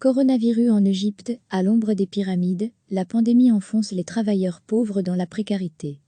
Coronavirus en Égypte, à l'ombre des pyramides, la pandémie enfonce les travailleurs pauvres dans la précarité.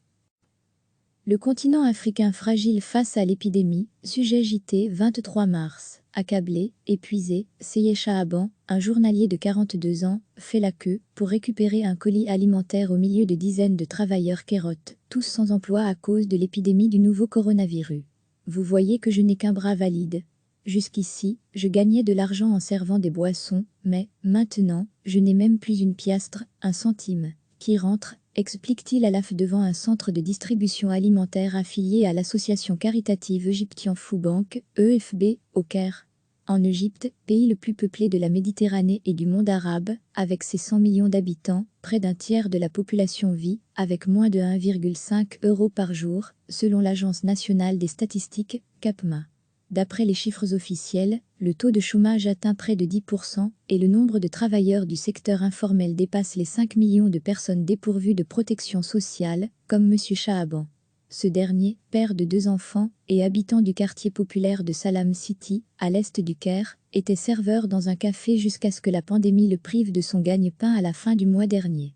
Le continent africain fragile face à l'épidémie, sujet JT 23 mars. Accablé, épuisé, Seyed Shahaban, un journalier de 42 ans, fait la queue pour récupérer un colis alimentaire au milieu de dizaines de travailleurs kérotes, tous sans emploi à cause de l'épidémie du nouveau coronavirus. Vous voyez que je n'ai qu'un bras valide. Jusqu'ici, je gagnais de l'argent en servant des boissons, mais, maintenant, je n'ai même plus une piastre, un centime, qui rentre, explique-t-il à l'AF devant un centre de distribution alimentaire affilié à l'association caritative Egyptian Food Bank, EFB, au Caire. En Égypte, pays le plus peuplé de la Méditerranée et du monde arabe, avec ses 100 millions d'habitants, près d'un tiers de la population vit avec moins de 1,5 € par jour, selon l'Agence nationale des statistiques, CAPMA. D'après les chiffres officiels, le taux de chômage atteint près de 10% et le nombre de travailleurs du secteur informel dépasse les 5 millions de personnes dépourvues de protection sociale, comme M. Shahaban. Ce dernier, père de 2 enfants et habitant du quartier populaire de Salam City, à l'est du Caire, était serveur dans un café jusqu'à ce que la pandémie le prive de son gagne-pain à la fin du mois dernier.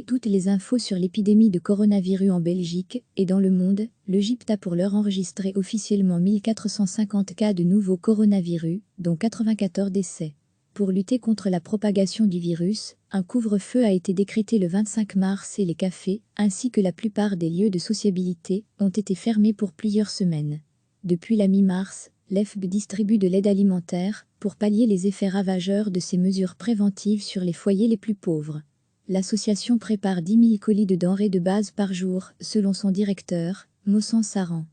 Toutes les infos sur l'épidémie de coronavirus en Belgique et dans le monde. L'Égypte a pour l'heure enregistré officiellement 1450 cas de nouveaux coronavirus, dont 94 décès. Pour lutter contre la propagation du virus, un couvre-feu a été décrété le 25 mars et les cafés, ainsi que la plupart des lieux de sociabilité, ont été fermés pour plusieurs semaines. Depuis la mi-mars, l'EFB distribue de l'aide alimentaire pour pallier les effets ravageurs de ces mesures préventives sur les foyers les plus pauvres. L'association prépare 10 000 colis de denrées de base par jour, selon son directeur, Mohsen Saran.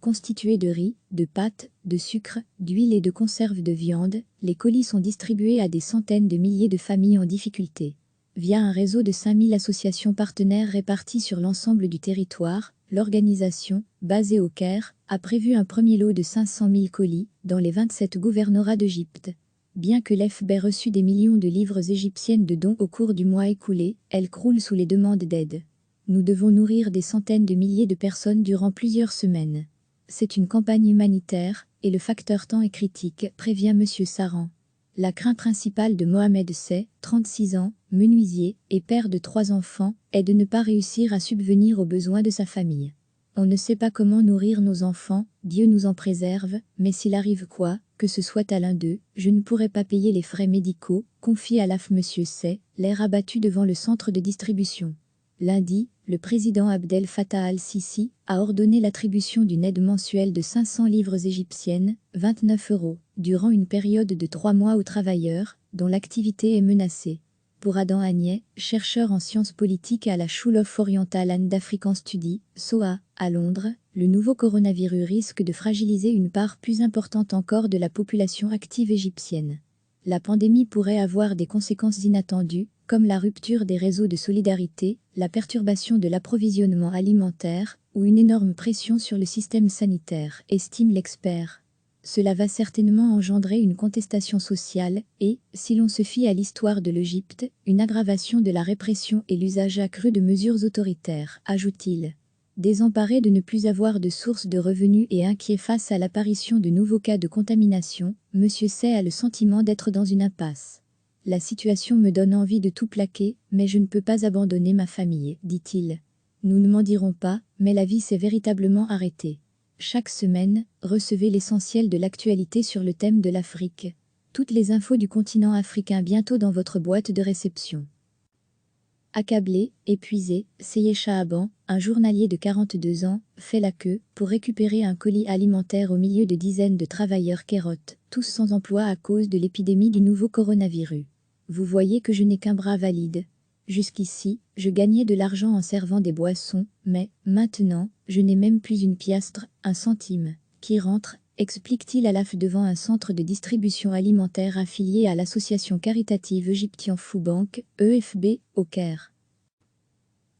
Constitués de riz, de pâtes, de sucre, d'huile et de conserves de viande, les colis sont distribués à des centaines de milliers de familles en difficulté. Via un réseau de 5 000 associations partenaires réparties sur l'ensemble du territoire, l'organisation, basée au Caire, a prévu un premier lot de 500 000 colis dans les 27 gouvernorats d'Égypte. Bien que l'EFB ait reçu des millions de livres égyptiennes de dons au cours du mois écoulé, elle croule sous les demandes d'aide. Nous devons nourrir des centaines de milliers de personnes durant plusieurs semaines. C'est une campagne humanitaire, et le facteur temps est critique, prévient M. Saran. La crainte principale de Mohamed Sey, 36 ans, menuisier et père de 3 enfants, est de ne pas réussir à subvenir aux besoins de sa famille. On ne sait pas comment nourrir nos enfants, Dieu nous en préserve, mais s'il arrive quoi, que ce soit à l'un d'eux, je ne pourrai pas payer les frais médicaux, confie à l'AF M. Sey, l'air abattu devant le centre de distribution. Lundi, le président Abdel Fattah al-Sisi a ordonné l'attribution d'une aide mensuelle de 500 livres égyptiennes, 29 €, durant une période de 3 mois aux travailleurs, dont l'activité est menacée. Pour Adam Agnet, chercheur en sciences politiques à la School of Oriental and African Studies, SOA, à Londres, le nouveau coronavirus risque de fragiliser une part plus importante encore de la population active égyptienne. La pandémie pourrait avoir des conséquences inattendues, comme la rupture des réseaux de solidarité, la perturbation de l'approvisionnement alimentaire ou une énorme pression sur le système sanitaire, estime l'expert. Cela va certainement engendrer une contestation sociale et, si l'on se fie à l'histoire de l'Égypte, une aggravation de la répression et l'usage accru de mesures autoritaires, ajoute-t-il. Désemparé de ne plus avoir de source de revenus et inquiet face à l'apparition de nouveaux cas de contamination, M. Sey a le sentiment d'être dans une impasse. La situation me donne envie de tout plaquer, mais je ne peux pas abandonner ma famille, dit-il. Nous ne m'en dirons pas, mais la vie s'est véritablement arrêtée. Chaque semaine, recevez l'essentiel de l'actualité sur le thème de l'Afrique. Toutes les infos du continent africain bientôt dans votre boîte de réception. Accablé, épuisé, Seyed Shahaban, un journalier de 42 ans, fait la queue pour récupérer un colis alimentaire au milieu de dizaines de travailleurs kérotes, tous sans emploi à cause de l'épidémie du nouveau coronavirus. Vous voyez que je n'ai qu'un bras valide. Jusqu'ici, je gagnais de l'argent en servant des boissons, mais, maintenant, je n'ai même plus une piastre, un centime, qui rentre, explique-t-il à l'AF devant un centre de distribution alimentaire affilié à l'association caritative Egyptian Food Bank, EFB, au Caire.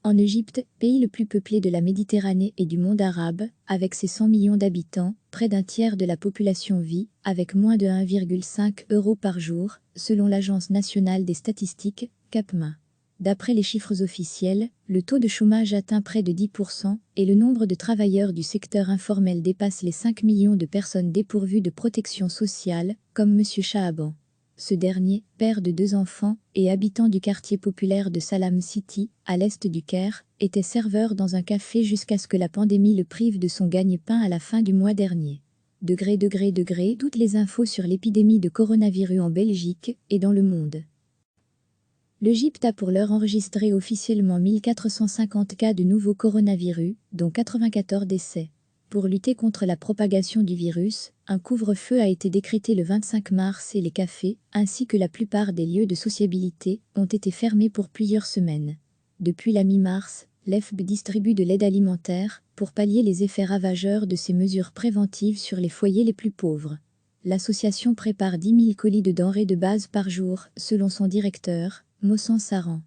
En Égypte, pays le plus peuplé de la Méditerranée et du monde arabe, avec ses 100 millions d'habitants, près d'un tiers de la population vit avec moins de 1,5 € par jour, selon l'Agence nationale des statistiques, CAPMA. D'après les chiffres officiels, le taux de chômage atteint près de 10% et le nombre de travailleurs du secteur informel dépasse les 5 millions de personnes dépourvues de protection sociale, comme M. Shahaban. Ce dernier, père de 2 enfants et habitant du quartier populaire de Salam City, à l'est du Caire, était serveur dans un café jusqu'à ce que la pandémie le prive de son gagne-pain à la fin du mois dernier. Toutes les infos sur l'épidémie de coronavirus en Belgique et dans le monde. L'Égypte a pour l'heure enregistré officiellement 1450 cas de nouveaux coronavirus, dont 94 décès. Pour lutter contre la propagation du virus, un couvre-feu a été décrété le 25 mars et les cafés, ainsi que la plupart des lieux de sociabilité, ont été fermés pour plusieurs semaines. Depuis la mi-mars, l'EFB distribue de l'aide alimentaire pour pallier les effets ravageurs de ces mesures préventives sur les foyers les plus pauvres. L'association prépare 10 000 colis de denrées de base par jour, selon son directeur, Mohsen Saran.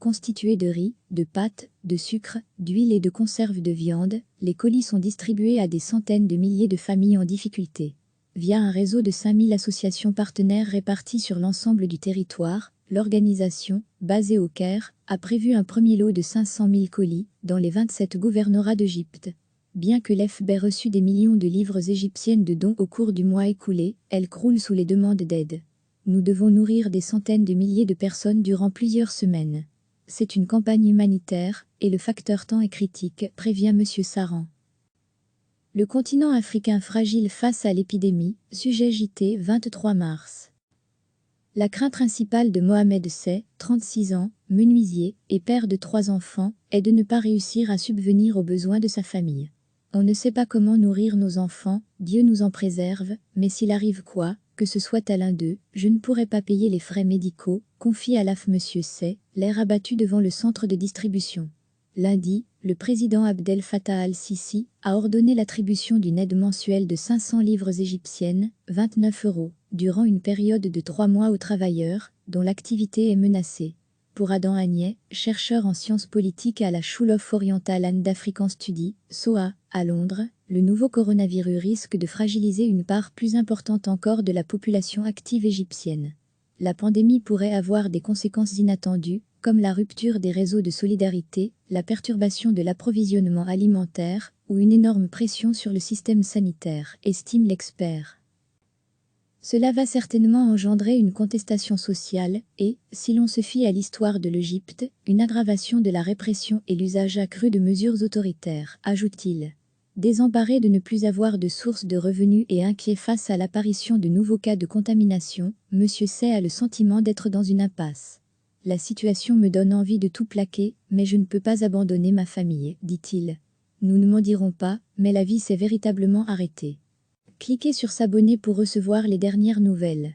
Constitués de riz, de pâtes, de sucre, d'huile et de conserves de viande, les colis sont distribués à des centaines de milliers de familles en difficulté. Via un réseau de 5000 associations partenaires réparties sur l'ensemble du territoire, l'organisation, basée au Caire, a prévu un premier lot de 500 000 colis dans les 27 gouvernorats d'Égypte. Bien que l'EFB ait reçu des millions de livres égyptiennes de dons au cours du mois écoulé, elle croule sous les demandes d'aide. Nous devons nourrir des centaines de milliers de personnes durant plusieurs semaines. C'est une campagne humanitaire, et le facteur temps est critique, prévient M. Saran. Le continent africain fragile face à l'épidémie, sujet JT 23 mars. La crainte principale de Mohamed Sey, 36 ans, menuisier et père de 3 enfants, est de ne pas réussir à subvenir aux besoins de sa famille. On ne sait pas comment nourrir nos enfants, Dieu nous en préserve, mais s'il arrive quoi, que ce soit à l'un d'eux, je ne pourrai pas payer les frais médicaux, confie à l'AF M. Sey, l'air abattu devant le centre de distribution. Lundi, le président Abdel Fattah al-Sisi a ordonné l'attribution d'une aide mensuelle de 500 livres égyptiennes, 29 €, durant une période de 3 mois aux travailleurs, dont l'activité est menacée. Pour Adam Agnet, chercheur en sciences politiques à la School of Oriental and African Studies, SOA, à Londres, le nouveau coronavirus risque de fragiliser une part plus importante encore de la population active égyptienne. La pandémie pourrait avoir des conséquences inattendues, comme la rupture des réseaux de solidarité, la perturbation de l'approvisionnement alimentaire ou une énorme pression sur le système sanitaire, estime l'expert. Cela va certainement engendrer une contestation sociale et, si l'on se fie à l'histoire de l'Égypte, une aggravation de la répression et l'usage accru de mesures autoritaires, ajoute-t-il. Désemparé de ne plus avoir de source de revenus et inquiet face à l'apparition de nouveaux cas de contamination, M. Sey a le sentiment d'être dans une impasse. La situation me donne envie de tout plaquer, mais je ne peux pas abandonner ma famille, dit-il. Nous ne m'en dirons pas, mais la vie s'est véritablement arrêtée. Cliquez sur s'abonner pour recevoir les dernières nouvelles.